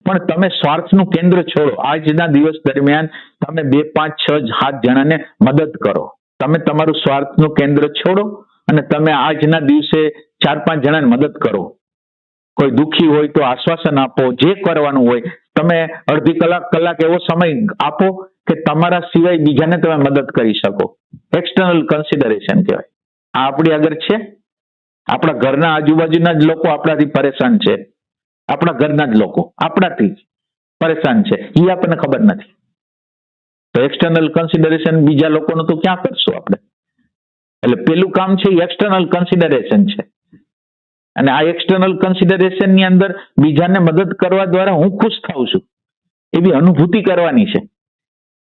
પણ તમે સ્વાર્થનું કેન્દ્ર છોડો. આજના દિવસ દરમિયાન તમે 2, 5, 6, 7 જણાને મદદ કરો. તમે તમારું સ્વાર્થનું કેન્દ્ર છોડો અને તમે આજના દિવસે 4, 5 જણાને મદદ કરો. કોઈ દુઃખી હોય તો આશ્વાસન આપો. જે કરવાનું હોય તમે અડધી કલાક એવો સમય આપો કે તમારા સિવાય બીજાને તમે મદદ કરી શકો. એક્સટર્નલ કન્સિડરેશન કહેવાય. આ આપણી આગળ છે. આપણા ઘરના આજુબાજુના જ લોકો આપણાથી પરેશાન છે. આપણા ઘરના જ લોકો આપણાથી જ પરેશાન છે, એ આપણને ખબર નથી. તો એક્સટર્નલ કન્સિડરેશન બીજા લોકોનું તો ક્યાં કરશું આપણે? એટલે પેલું કામ છે એ એક્સટર્નલ કન્સિડરેશન છે. અને આ એક્સટર્નલ કન્સિડરેશન ની અંદર બીજાને મદદ કરવા દ્વારા હું ખુશ થાઉં છું એવી અનુભૂતિ કરવાની છે.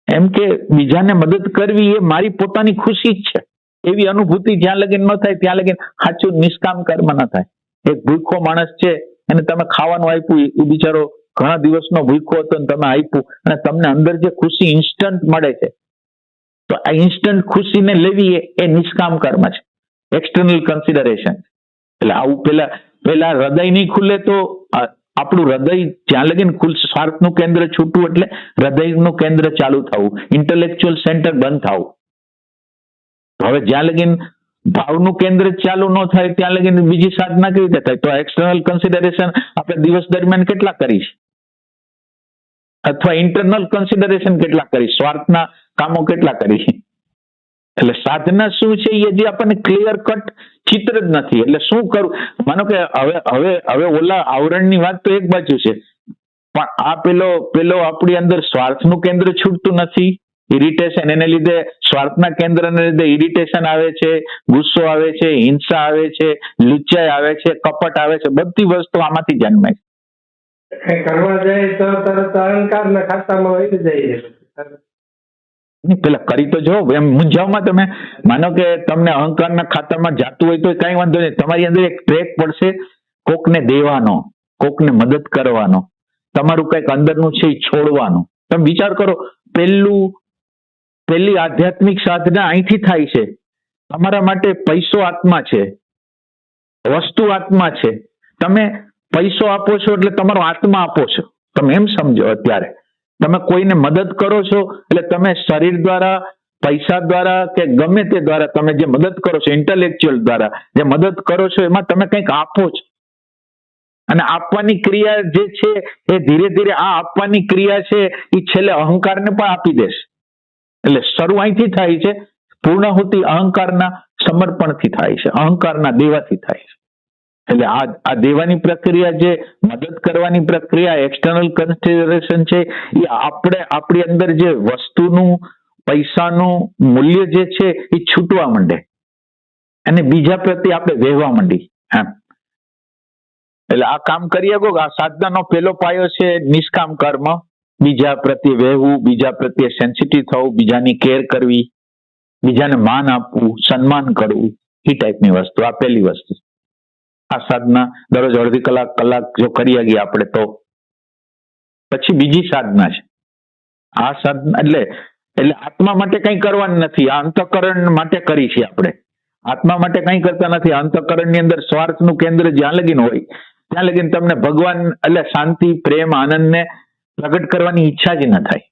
એમ કે બીજાને મદદ કરવી એ મારી પોતાની ખુશી જ છે એવી અનુભૂતિ જ્યાં લગીન ન થાય ત્યાં લગીન સાચું નિષ્કામ કર્મ ન થાય. એક ભૂખો માણસ છે અને તમે ખાવાનું આપ્યું, એ બિચારો ઘણા દિવસનો ભૂખો હતો અને તમે આપ્યું અને તમને અંદર જે ખુશી ઇન્સ્ટન્ટ મળે છે, તો આ ઇન્સ્ટન્ટ ખુશીને લેવી એ નિષ્કામ કર્મ છે, એક્સટર્નલ કન્સિડરેશન. એટલે આવું પેલા હૃદય નહીં ખુલે તો આપણું હૃદય જ્યાં લગીન ખુલશે, સ્વાર્થનું કેન્દ્ર છૂટવું એટલે હૃદયનું કેન્દ્ર ચાલુ થવું, ઇન્ટેલેક્ચ્યુઅલ સેન્ટર બંધ થવું. હવે જ્યાં લગીન ભાવનું કેન્દ્ર ચાલુ ન થાય ત્યાં લગીન બીજી સાધના કેવી રીતે થાય? તો એક્સટર્નલ કન્સિડરેશન આપણે દિવસ દરમિયાન કેટલા કરીશ, અથવા ઇન્ટરનલ કન્સિડરેશન કેટલા કરીશ, સ્વાર્થના કામો કેટલા કરીશ? એટલે સાધના શું છે એ હજી આપણને ક્લિયર કટ ચિત્ર જ નથી. એટલે શું કરવું? માનો કે હવે ઓલા આવરણની વાત તો એક બાજુ છે, પણ આ પેલો આપણી અંદર સ્વાર્થનું કેન્દ્ર છૂટતું નથી, ઇરિટેશન. એને લીધે સ્વાર્થના કેન્દ્રને લીધે ઇરિટેશન આવે છે, ગુસ્સો આવે છે, હિંસા આવે છે, લુચ્ચાઈ આવે છે, કપટ આવે છે. બધી વસ્તુ આમાંથી જન્મે છે. કરવા જાય તો તરત અહંકારના ખાતામાં વહી જાય. પેલા કરી તો જો, એમ મૂંઝાવમાં તમે માનો કે તમને અહંકારના ખાતામાં જાતું હોય તો કઈ વાંધો નહીં. તમારી અંદર એક ટ્રેક પડશે કોકને દેવાનો, કોકને મદદ કરવાનો, તમારું કઈક અંદરનું છે એ છોડવાનું. તમે વિચાર કરો, પહેલી આધ્યાત્મિક સાધના અહીંથી થાય છે. તમારા માટે પૈસો આત્મા છે, વસ્તુ આત્મા છે. તમે પૈસો આપો છો એટલે તમારો આત્મા આપો છો. તમે એમ સમજો, અત્યારે તમે કોઈને મદદ કરો છો એટલે તમે શરીર દ્વારા, પૈસા દ્વારા કે ગમે તે દ્વારા તમે જે મદદ કરો છો, ઇન્ટેલેક્ચ્યુઅલ દ્વારા જે મદદ કરો છો, એમાં તમે કંઈક આપો છો. અને આપવાની ક્રિયા જે છે એ ધીરે ધીરે આ આપવાની ક્રિયા છે એ છેલ્લે અહંકારને પણ આપી દેશે. એટલે શરૂ અહીંથી થાય છે, પૂર્ણાહુતિ અહંકારના સમર્પણથી થાય છે, અહંકારના દેવાથી થાય છે. એટલે આ દેવાની પ્રક્રિયા, જે મદદ કરવાની પ્રક્રિયા, એક્સટર્નલ કન્સિડરેશન છે, એ આપણી અંદર જે વસ્તુનું, પૈસાનું મૂલ્ય જે છે એ છૂટવા માંડે અને બીજા પ્રત્યે આપણે વહેવા માંડી. એટલે આ કામ કરી શકો. આ સાધનાનો પહેલો પાયો છે નિષ્કામ કર્મ. બીજા પ્રત્યે વહેવું, બીજા પ્રત્યે સેન્સિટિવ થવું, બીજાની કેર કરવી, બીજાને માન આપવું, સન્માન કરવું, એ ટાઈપની વસ્તુ. આ પહેલી વસ્તુ. આ સાધના દરરોજ અડધી કલાક જો કરી ગયા આપણે તો. પછી બીજી સાધના છે. આ સાધના એટલે આત્મા માટે કંઈ કરવાનું નથી, આ અંતઃકરણ માટે કરી છે આપણે. આત્મા માટે કંઈ કરતા નથી. અંતઃકરણની અંદર સ્વાર્થનું કેન્દ્ર જ્યાં લગીન હોય ત્યાં લગીન તમને ભગવાન એટલે શાંતિ, પ્રેમ, આનંદને પ્રગટ કરવાની ઈચ્છા જ ન થાય.